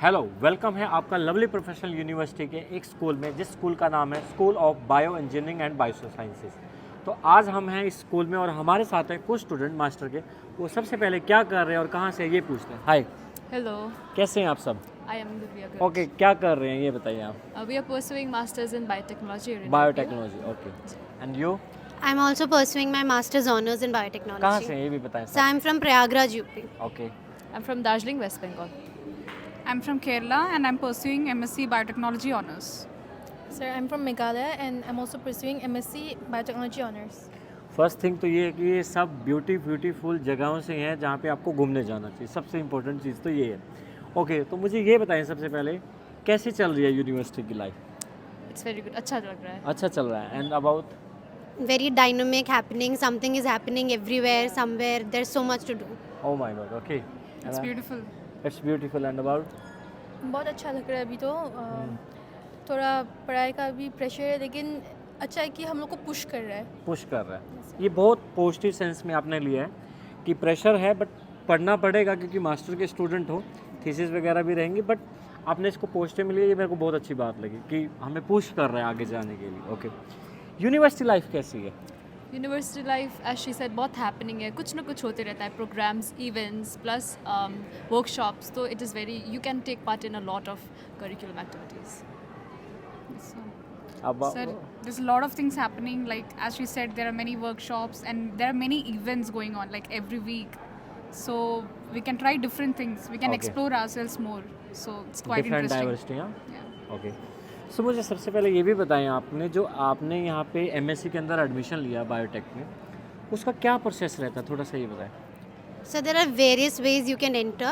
Hello, welcome है आपका lovely professional university के एक स्कूल में, जिस स्कूल का नाम है school of bio engineering and bio sciences. तो आज हम हैं इस स्कूल में और हमारे साथ हैं कुछ स्टूडेंट मास्टर के। वो सबसे पहले क्या कर रहे हैं और कहाँ से ये पूछते हैं। हाय, Hello, कैसे हैं आप सब? I am Divya Garg. Okay, क्या कर रहे हैं ये बताइए आप। We are pursuing masters in biotechnology. here in biotechnology, okay. And you? I'm also pursuing my master's honors in कहाँ biotechnology. से हैं ये भी बताएं So sir. I'm from Prayagraj, UP. Okay, UP. I'm from Darjeeling, West Bengal. I'm from Kerala and I'm pursuing MSc Biotechnology Honours. Sir, I'm from Meghalaya and I'm also pursuing MSc Biotechnology Honours. First thing तो ये है कि ये सब beautiful जगहों से हैं जहाँ पे आपको घूमने जाना चाहिए। सबसे इम्पोर्टेंट चीज़ तो ये है। ओके, तो मुझे ये बताएं सबसे पहले कैसी चल रही है यूनिवर्सिटी की लाइफ? It's very good. अच्छा लग रहा है. अच्छा चल रहा है। And about? Very dynamic happening. Something is happening everywhere, somewhere. There's so much to do. Oh my god, okay. It's beautiful. It's beautiful and about? बहुत अच्छा लग रहा है अभी तो थोड़ा पढ़ाई का भी प्रेशर है, लेकिन अच्छा है कि हम लोग को पुश कर रहा है. पुश कर रहा है। ये बहुत पॉजिटिव सेंस में आपने लिया है कि प्रेशर है बट पढ़ना पड़ेगा क्योंकि मास्टर के स्टूडेंट हो, थीसिस वगैरह भी रहेंगी, बट आपने इसको पॉजिटिव में लिया। ये मेरे को बहुत अच्छी बात लगी कि हमें पुश कर रहा है आगे जाने के लिए। ओके, यूनिवर्सिटी लाइफ कैसी है? University life, as she said, बहुत happening है. कुछ ना कुछ होते रहता है. Programs, events, plus workshops. So it is very. You can take part in a lot of curriculum activities. So, अब sir, there's a lot of things happening. Like as she said, there are many workshops and there are many events going on like every week. So we can try different things. We can Okay. explore ourselves more. So it's quite different interesting. Diversity. हाँ, Yeah. Okay. सो मुझे सबसे पहले ये भी बताएं, आपने जो आपने यहाँ पे एमएससी के अंदर एडमिशन लिया बायोटेक में, उसका क्या प्रोसेस रहता है, थोड़ा सा ये बताएं। So there are various ways you can enter.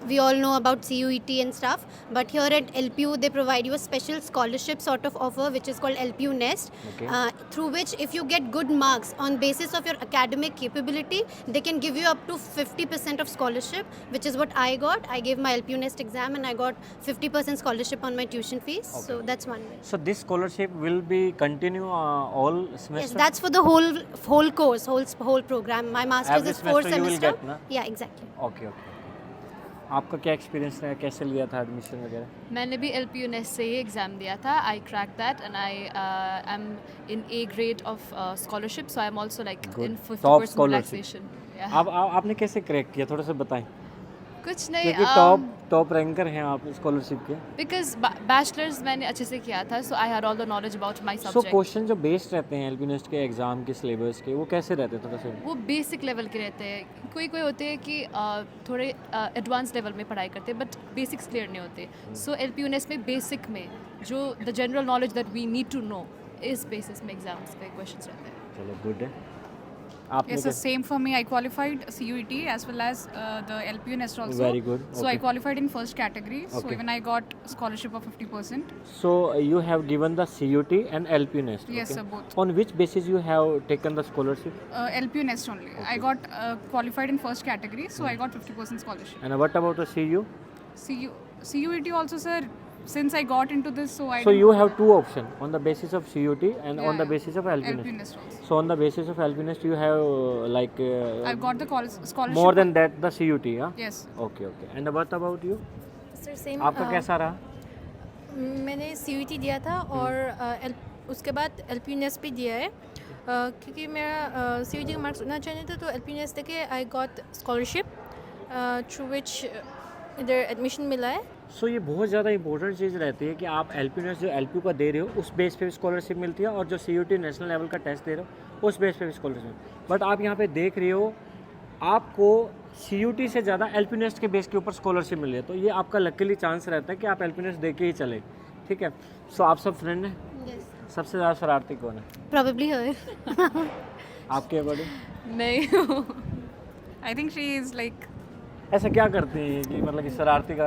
We all know about CUET and stuff, but here at LPU they provide you a special scholarship sort of offer, which is called LPU Nest, Okay. through which if you get good marks on basis of your academic capability, they can give you up to 50% of scholarship, which is what I got. I gave my LPU Nest exam and I got 50% scholarship on my tuition fees. So that's one way. So this scholarship will be continue all semester? Yes, that's for the whole course, whole program. My master's Every is 4 semester you will semester. get, na? Yeah, exactly. Okay okay. आपका क्या experience रहा, कैसे लिया था admission वगैरह? मैंने भी LPU NEST से ही एग्ज़ाम दिया था. I cracked that and I am in A grade of scholarship. So I'm also like Good. in 50% Top scholarship. relaxation. Yeah. आपने कैसे क्रैक किया, थोड़ा सा बताएं, कुछ नहीं. क्योंकि टॉप रैंकर हैं आप स्कॉलरशिप के। Because bachelor's मैंने अच्छे से किया था, so I had all the knowledge about my so subject. Question जो बेस्ड रहते हैं एलपीनेस्ट के एग्जाम के सिलेबस के, वो कैसे रहते हैं, थोड़ा सा? वो बेसिक लेवल के रहते हैं. कोई होते हैं कि थोड़े एडवांस लेवल में पढ़ाई करते हैं, बट बेसिक्स क्लियर नहीं होते. सो LPU-NEST में बेसिक में जो the general knowledge that we need to know, इस बेसिस में एग्जाम्स के क्वेश्चंस रहते हैं. चलो गुड है। आपने Yes, the same for me. I qualified CUET as well as the LPU Nest also. Very good. So I Okay. qualified in first category. So Okay. even I got scholarship of 50%. So you have given the CUT and LP Nest. Yes, okay? sir, both. On which basis you have taken the scholarship? LPU Nest only. I got qualified in first category, so I got 50% scholarship. And what about the CU? CUET also, sir. Since I got into this, so I. So didn't you go have there. two options, on the basis of CUT and Yeah, on the yeah. basis of LP LPU Nest. Nest also. So on the basis of LP Nest you have like I've got the scholarship. more than that the CUT, yeah? Yes. Okay, okay. And what about you? Sir, same. आपका कैसा रहा? मैंने CUET दिया था और उसके बाद LPU Nest भी दिया है, क्योंकि मेरा CUET का मार्क्स उतना अच्छा नहीं था, तो LPU Nest देके I got scholarship through which इधर एडमिशन मिला है. सो ये बहुत ज़्यादा इंपॉर्टेंट चीज़ रहती है कि आप LP Nest जो LPU का दे रहे हो उस बेस पे भी स्कॉलरशिप मिलती है, और जो CUT नेशनल लेवल का टेस्ट दे रहे हो उस बेस पे भी स्कॉलरशिप। बट आप यहाँ पे देख रहे हो आपको CUT से ज़्यादा LP Nest के बेस के ऊपर स्कॉलरशिप मिल रही है, तो ये आपका लकीली चांस रहता है कि आप LP Nest दे के ही चले। ठीक है, सो आप सब फ्रेंड हैं? Yes. सबसे ज़्यादा शरारती कौन है Probably her. आपके अकॉर्डिंग? नहीं. I think she is like. ऐसा क्या करती है कि मतलब कि शरारती का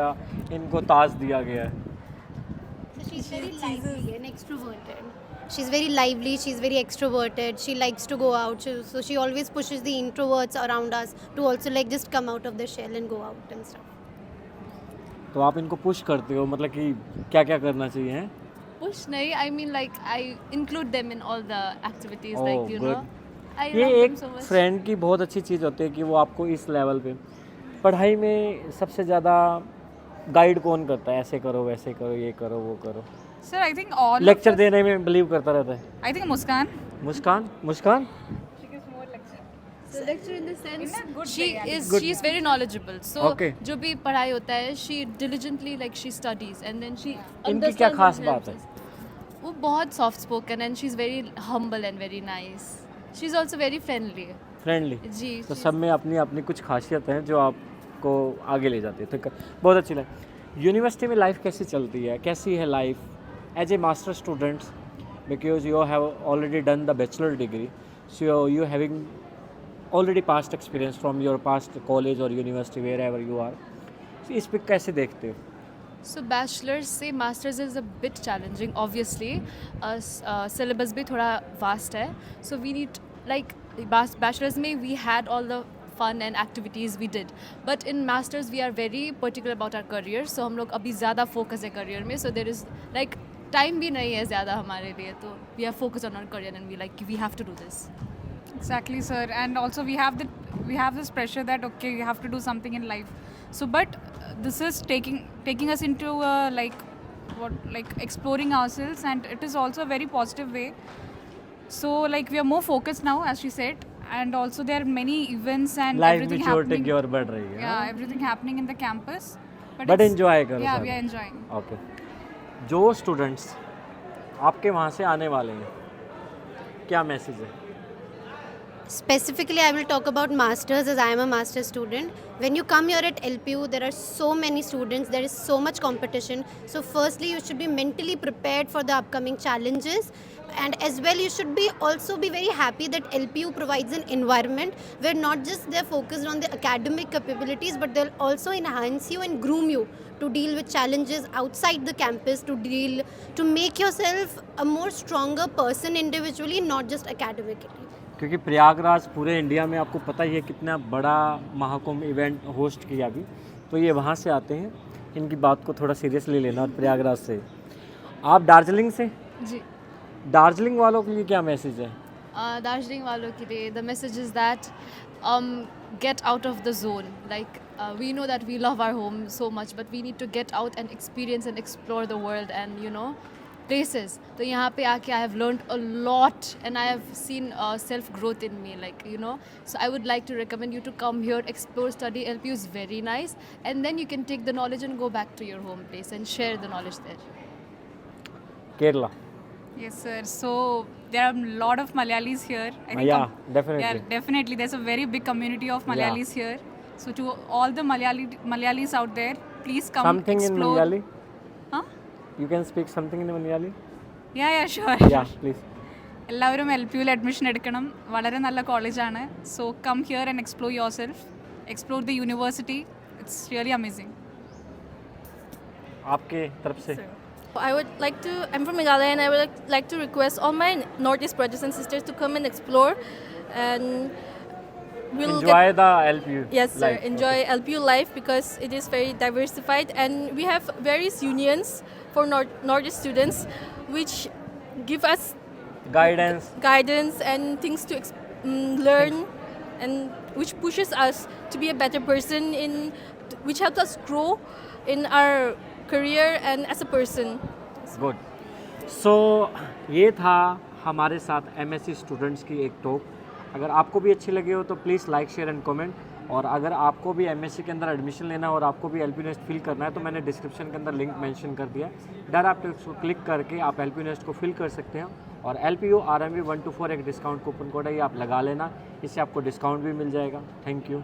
इनको ताज दिया गया है? So she's very lively and extroverted. She's very lively, she's very extroverted, she likes to go out, so she always pushes the introverts around us to also like just come out of the shell and go out and stuff. तो आप इनको push करते हो, मतलब कि क्या क्या करना चाहिए हैं? Push नहीं. I mean like I include them in all the activities, Oh, like you good. know. I ये love एक them so much. फ्रेंड की बहुत अच्छी चीज़ होती है कि वो आपको इस लेवल पे पढ़ाई में सबसे ज़्यादा गाइड कौन करता है, ऐसे करो वैसे करो ये करो वो करो? Sir, I think all lecture देने में बिलीव करता रहता है? I think Muskan. Muskan So lecture in the sense In a good she way, is Good. she is very knowledgeable. So Okay. जो भी पढ़ाई होता है she diligently like she studies and then she इनकी क्या understands खास and बात helps है? us. वो बहुत soft spoken and she's very humble and very nice. She's also very friendly. Friendly? जी तो she's- सब में अपनी अपनी कुछ खासियत हैं जो आपको आगे ले जाती है, तो बहुत अच्छी लगी। यूनिवर्सिटी में लाइफ कैसी चलती है, कैसी है life as a master students, because you have already done the bachelor degree, so you having already past experience from your past college और university wherever you are, इस पे कैसे देखते हो? So bachelor's से masters is a bit challenging obviously. Syllabus भी थोड़ा vast है. So we need like bachelor's में we had all the fun and activities we did. But in masters we are very particular about our career. So हम लोग अभी ज़्यादा focus है career में. So there is like time भी नहीं है ज़्यादा हमारे लिए. तो we are focused on our career and we have to do this. Exactly, sir. And also we have this pressure that okay, you have to do something in life. So, but this is taking us into like exploring ourselves, and it is also a very positive way. So, like we are more focused now, as she said, and also there are many events and life everything maturity happening. की ओर बढ़ रही है। Yeah, everything happening in the campus. But it's- enjoy करो। Yeah, साथ we are में। enjoying. Okay, जो students आपके वहाँ से आने वाले हैं, क्या मैसेज है? Specifically, I will talk about masters as I am a master's student. When you come here at LPU, there are so many students, there is so much competition. So firstly, you should be mentally prepared for the upcoming challenges. And as well, you should be also be very happy that LPU provides an environment where not just they're focused on the academic capabilities, but they'll also enhance you and groom you to deal with challenges outside the campus, to make yourself a more stronger person individually, not just academically. क्योंकि प्रयागराज पूरे India में आपको पता ही है कितना बड़ा Mahakumbh event host किया अभी, तो ये वहाँ से आते हैं, इनकी बात को थोड़ा सीरियसली लेना। और प्रयागराज से आप दार्जिलिंग से, जी दार्जिलिंग वालों के लिए क्या मैसेज है? दार्जिलिंग वालों के लिए the message is that get out of the zone. Like we know that we love our home so much, but we need to get out and experience and explore the world and places. तो यहाँ पे आके I have learned a lot and I have seen self growth in me, so I would like to recommend you to come here, explore, study. LPU is very nice, and then you can take the knowledge and go back to your home place and share the knowledge there. Kerala? Yes, sir. So there are a lot of Malayalis here. I think Yeah, definitely. Yeah, definitely. There's a very big community of Malayalis here. So to all the Malayalis out there, please come Something in explore. Malayali? Huh? You can speak something in Malayali? Yeah, sure. Yeah, please. എല്ലാവരും LPUവിൽ admission എടുക്കണം. വളരെ നല്ല കോളേജാണ്. So come here and explore yourself. Explore the university. It's really amazing. आपके तरफ से? I would like to, I'm from Meghalaya, and I would like to request all my Northeast brothers and sisters to come and explore, and we'll Enjoy the LPU. Yes, sir. life. Enjoy Okay. LPU life because it is very diversified, and we have various unions for Northeast students, which give us Guidance. guidance and things to learn, and which pushes us to be a better person, which helps us grow in our career and as a person. Good. So ये था हमारे साथ MSc students की एक talk. अगर आपको भी अच्छी लगी हो तो please like share and comment, और अगर आपको भी MSc के अंदर एडमिशन लेना है और आपको भी LPU नेस्ट फिल करना है तो मैंने डिस्क्रिप्शन के अंदर लिंक मेंशन कर दिया है, डायरेक्ट उसको क्लिक करके आप LPU नेस्ट को फिल कर सकते हैं। और LPU RMV 124 एक डिस्काउंट कूपन कोड है, ये आप लगा लेना, इससे आपको डिस्काउंट भी मिल जाएगा। Thank you.